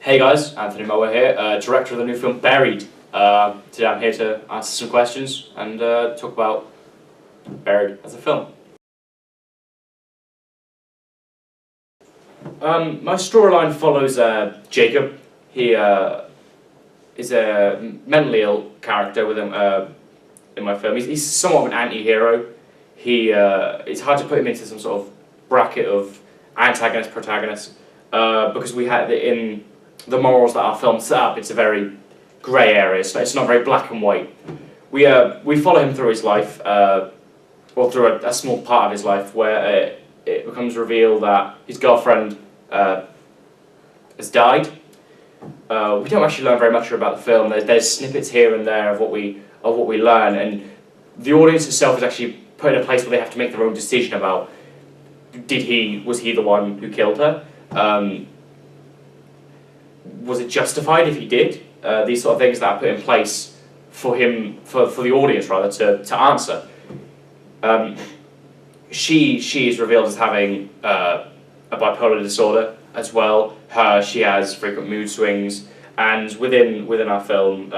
Hey guys, Anthony Mower here, director of the new film Buried. Today I'm here to answer some questions and talk about Buried as a film. My storyline follows Jacob. He is a mentally ill character within, in my film. He's somewhat of an anti-hero. It's hard to put him into some sort of bracket of antagonist, protagonist, because we had in the morals that our film set up, it's a very grey area, so it's not very black and white. We follow him through his life, or through a small part of his life, where it becomes revealed that his girlfriend has died. We don't actually learn very much about the film. There's snippets here and there of what we learn, and the audience itself is actually put in a place where they have to make their own decision about was he the one who killed her? Was it justified if he did? These sort of things that are put in place for him, for the audience rather, to answer. She is revealed as having a bipolar disorder as well. She has frequent mood swings, and within our film,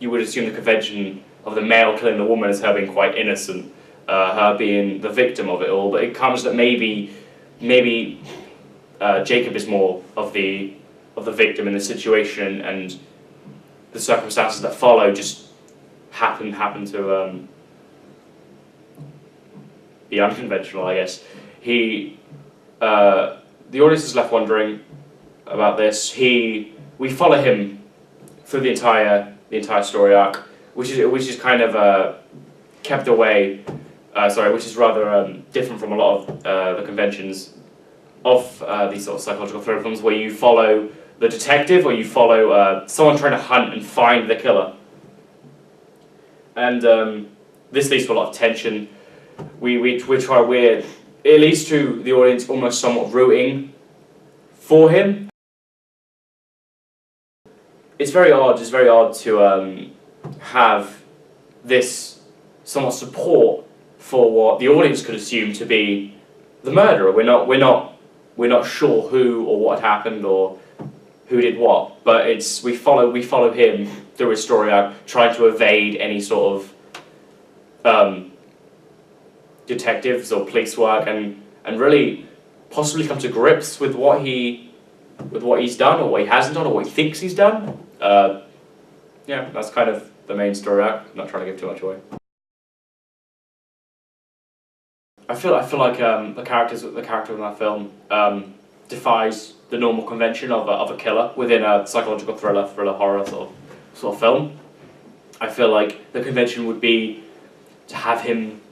you would assume the convention of the male killing the woman as her being quite innocent, her being the victim of it all. But it comes that maybe Jacob is more of the victim in the situation, and the circumstances that follow just happen to be unconventional, I guess. The audience is left wondering about this. We follow him through the entire story arc, which is kind of kept away. Which is rather different from a lot of the conventions of these sort of psychological thriller films, where you follow the detective or you follow someone trying to hunt and find the killer. And this leads to a lot of tension. It leads to the audience almost somewhat rooting for him. It's very odd to have this somewhat support for what the audience could assume to be the murderer. We're not sure who or what had happened or who did what, but we follow him through his story arc, trying to evade any sort of detectives or police work, and really possibly come to grips with what he's done or what he hasn't done or what he thinks he's done. Yeah, that's kind of the main story arc. I'm not trying to give too much away. I feel like the character in that film defies the normal convention of a killer within a psychological thriller horror sort of film. I feel like the convention would be to have him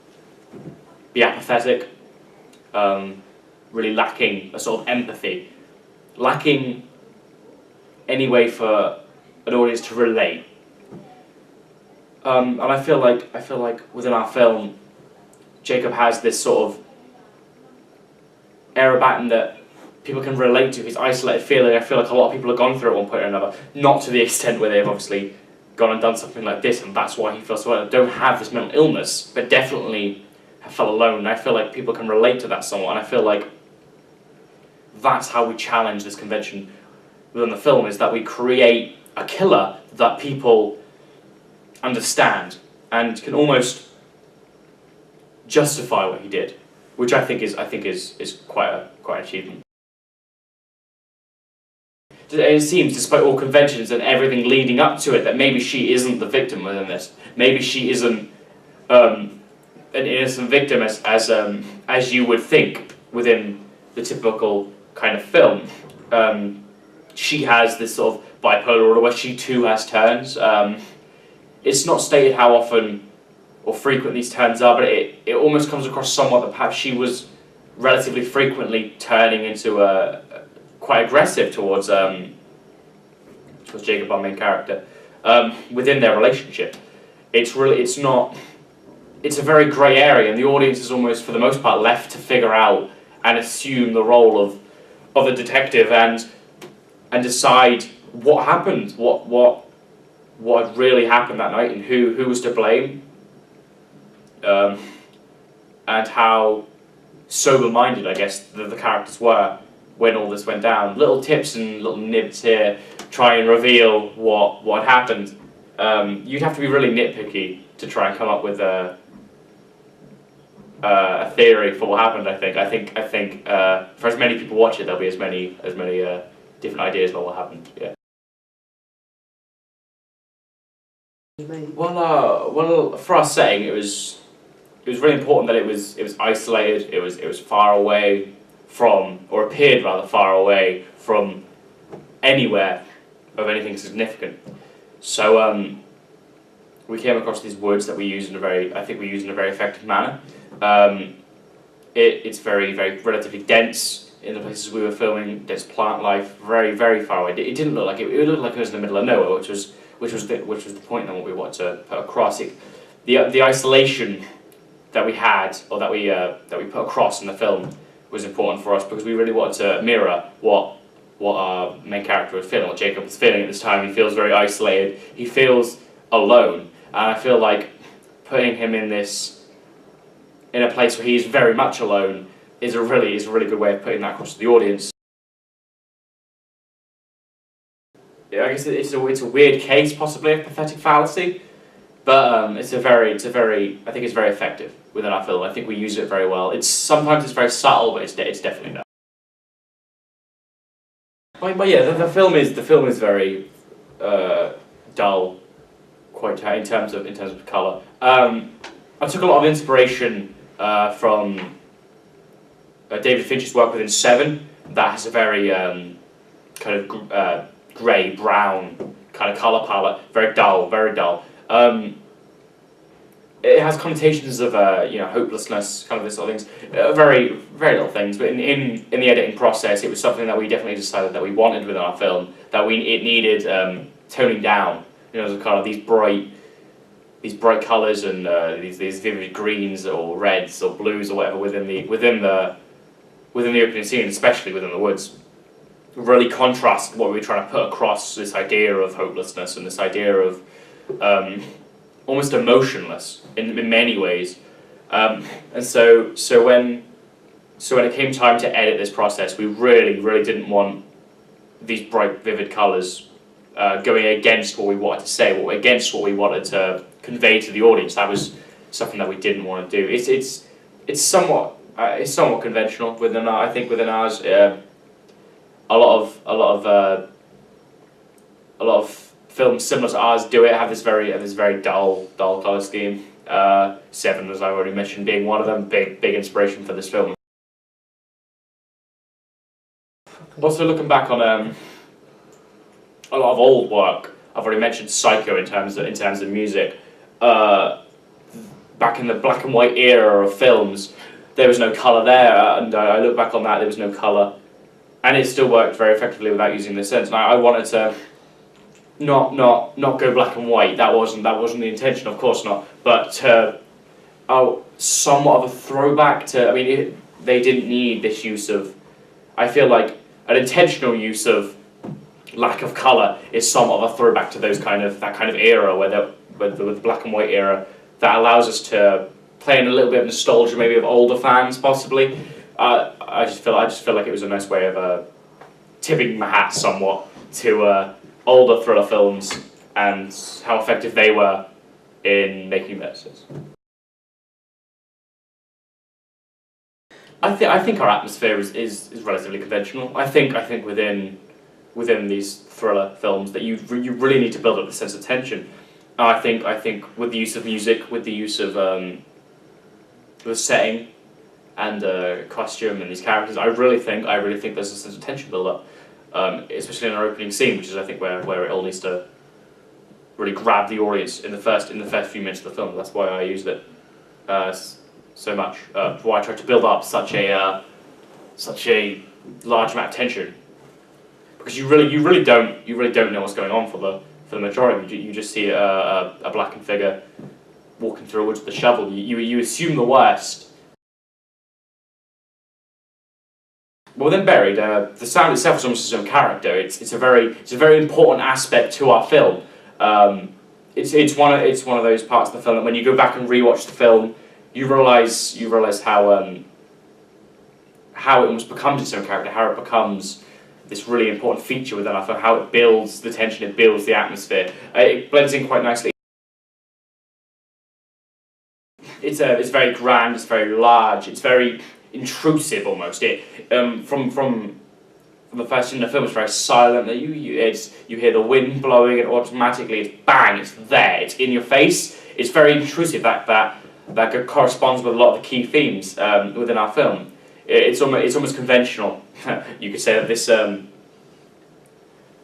be apathetic, really lacking a sort of empathy, lacking any way for an audience to relate. And I feel like within our film, Jacob has this sort of air about him that people can relate to, his isolated feeling. I feel like a lot of people have gone through it at one point or another, not to the extent where they've obviously gone and done something like this, and that's why he feels so well. They don't have this mental illness, but definitely have felt alone, and I feel like people can relate to that somewhat, and I feel like that's how we challenge this convention within the film, is that we create a killer that people understand and can almost justify what he did, which I think is quite an achievement. It seems, despite all conventions and everything leading up to it, that maybe she isn't the victim within this. Maybe she isn't an innocent victim as you would think within the typical kind of film. She has this sort of bipolar order where she too has turns. It's not stated how often or frequent these turns are, but it almost comes across somewhat that perhaps she was relatively frequently turning into quite aggressive towards Jacob, our main character, within their relationship. It's a very grey area, and the audience is almost, for the most part, left to figure out and assume the role of the detective and decide what happened, what really happened that night, and who was to blame, and how sober-minded, I guess, the characters were when all this went down. Little tips and little nibs here try and reveal what happened. You'd have to be really nitpicky to try and come up with a theory for what happened. I think for as many people watch it, there'll be as many different ideas about what happened. Yeah. Well, for our setting, it was really important that it was isolated. It was far away from, or appeared rather far away from anywhere of anything significant. So we came across these woods that we used in a very effective manner. It's very relatively dense in the places we were filming. There's plant life very far away. It didn't look like it looked like it was in the middle of nowhere, which was the point and what we wanted to put across. The isolation that we had, or that we put across in the film, was important for us because we really wanted to mirror what our main character was feeling, what Jacob was feeling at this time. He feels very isolated. He feels alone, and I feel like putting him in a place where he's very much alone is a really good way of putting that across to the audience. Yeah, I guess it's a weird case, possibly, of pathetic fallacy, but I think it's very effective within our film. I think we use it very well. Sometimes it's very subtle, but it's definitely not. But yeah, the film is very dull, quite in terms of colour. I took a lot of inspiration from David Fincher's work within Seven. That has a very kind of grey brown kind of colour palette, very dull. It has connotations of hopelessness, kind of this sort of things, very little things. But in the editing process, it was something that we definitely decided that we wanted within our film. That it needed toning down. Kind of these bright colours and these vivid greens or reds or blues or whatever within the opening scene, especially within the woods, really contrast what we were trying to put across, this idea of hopelessness and this idea of almost emotionless in many ways. And so when it came time to edit this process, we really didn't want these bright, vivid colours going against what we wanted to say, against what we wanted to convey to the audience. That was something that we didn't want to do. It's somewhat conventional within ours. A lot of films similar to ours do it. Have this very dull color scheme. Seven, as I already mentioned, being one of them. Big inspiration for this film. Also, looking back on a lot of old work, I've already mentioned Psycho in terms of music. Back in the black and white era of films, there was no colour there, and I look back on that, there was no colour, and it still worked very effectively without using the sense. And I wanted to not go black and white. That wasn't the intention, of course not. But somewhat of a throwback to. I mean, they didn't need this use of. I feel like an intentional use of lack of colour is somewhat of a throwback to that kind of era, with the black and white era, that allows us to play in a little bit of nostalgia, maybe of older fans, possibly. I just feel like it was a nice way of tipping my hat somewhat to older thriller films and how effective they were in making messages. I think our atmosphere is relatively conventional. I think within these thriller films that you really need to build up the sense of tension. I think with the use of music, with the use of the setting and costume and these characters, I really think there's a sense of tension build up, especially in our opening scene, which is I think where it all needs to really grab the audience in the first few minutes of the film. That's why I used it so much. Why I tried to build up such a large amount of tension, because you really don't know what's going on for the majority. You just see a blackened figure walking through a woods with a shovel. You assume the worst. Well, then Buried, the sound itself is almost its own character. It's a very important aspect to our film. It's one of those parts of the film that when you go back and rewatch the film, you realize how how it almost becomes its own character, how it becomes this really important feature within our film, how it builds the tension, it builds the atmosphere. It blends in quite nicely. It's very grand, it's very large, it's very intrusive almost. From the first scene in the film, it's very silent. You hear the wind blowing, and automatically it's bang, it's there, it's in your face. It's very intrusive. That corresponds with a lot of the key themes within our film. It's almost conventional. You could say that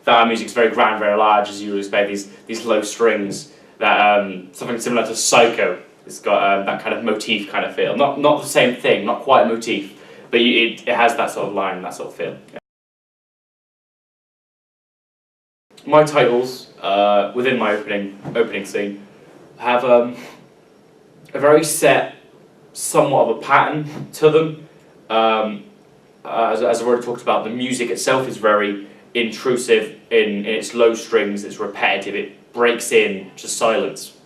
that our music's very grand, very large, as you would expect. These low strings, that something similar to Psycho. It's got that kind of motif kind of feel. Not the same thing, not quite a motif, but it has that sort of line, that sort of feel. Yeah. My titles within my opening scene have a very set, somewhat of a pattern to them. As I've already talked about, the music itself is very intrusive in its low strings. It's repetitive. It breaks in to silence.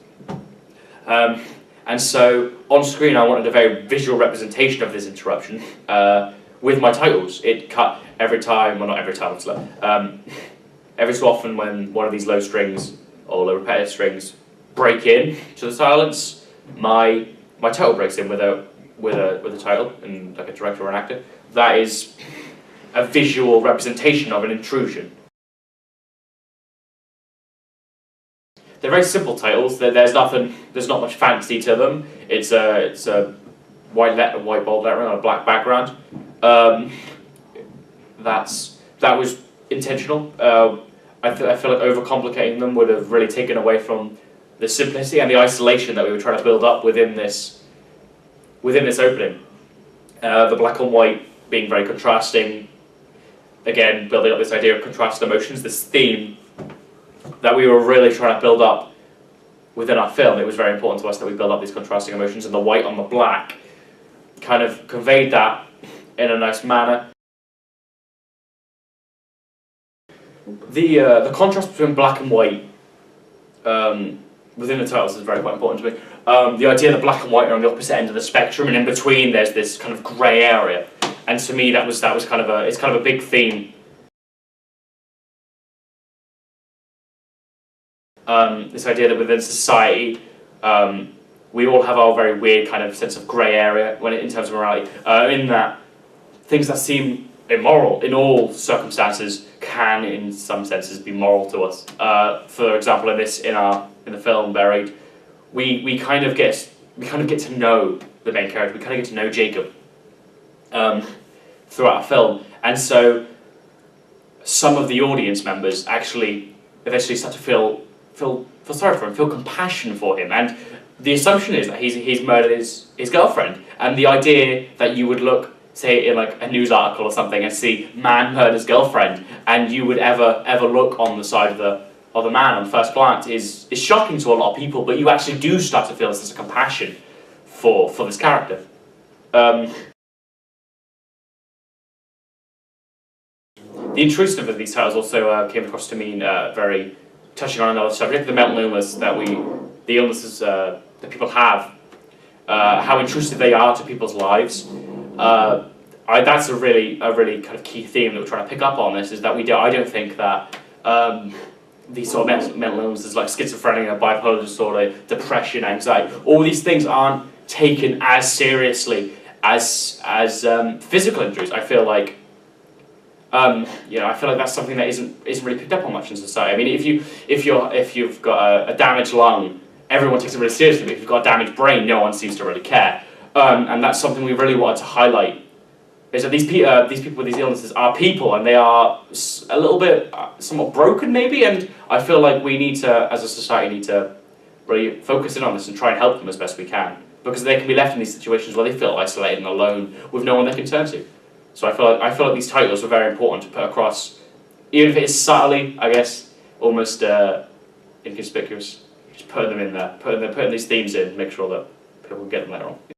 And so on screen, I wanted a very visual representation of this interruption with my titles. It cut every time, well, not every time, every so often when one of these low strings or low repetitive strings break in to the silence, my title breaks in with a title, and like a director or an actor. That is a visual representation of an intrusion. They're very simple titles. There's not much fancy to them. It's a white bold lettering on a black background. That was intentional. I feel like overcomplicating them would have really taken away from the simplicity and the isolation that we were trying to build up within this opening. The black and white being very contrasting. Again, building up this idea of contrasted emotions, this theme that we were really trying to build up within our film. It was very important to us that we build up these contrasting emotions, and the white on the black kind of conveyed that in a nice manner. The contrast between black and white within the titles is quite important to me. The idea that black and white are on the opposite end of the spectrum, and in between there's this kind of grey area. And to me, it's kind of a big theme. This idea that within society, we all have our very weird kind of sense of grey area in terms of morality. In that things that seem immoral in all circumstances can, in some senses, be moral to us. For example, in the film Buried, we kind of get to know the main character. We kind of get to know Jacob throughout our film, and so some of the audience members actually eventually start to feel sorry for him, feel compassion for him, and the assumption is that he's murdered his girlfriend, and the idea that you would look, say, in like a news article or something, and see man murders girlfriend, and you would ever look on the side of the man on first glance is shocking to a lot of people, but you actually do start to feel a sense of compassion for this character. The intrusiveness of these titles also came across to mean very touching on another subject, the mental illness the illnesses that people have, how intrusive they are to people's lives. That's a really kind of key theme that we're trying to pick up on. This is that I don't think that these sort of mental illnesses like schizophrenia, bipolar disorder, depression, anxiety, all these things aren't taken as seriously as physical injuries. I feel like that's something that isn't really picked up on much in society. I mean, if you've got a damaged lung, everyone takes it really seriously. But if you've got a damaged brain, no one seems to really care. And that's something we really wanted to highlight. Is that these people with these illnesses are people, and they are a little bit somewhat broken, maybe. And I feel like we need to, as a society, need to really focus in on this and try and help them as best we can, because they can be left in these situations where they feel isolated and alone with no one they can turn to. So I feel like these titles are very important to put across, even if it is subtly, I guess, almost inconspicuous. Just putting them in there, putting these themes in, make sure that people can get them later on.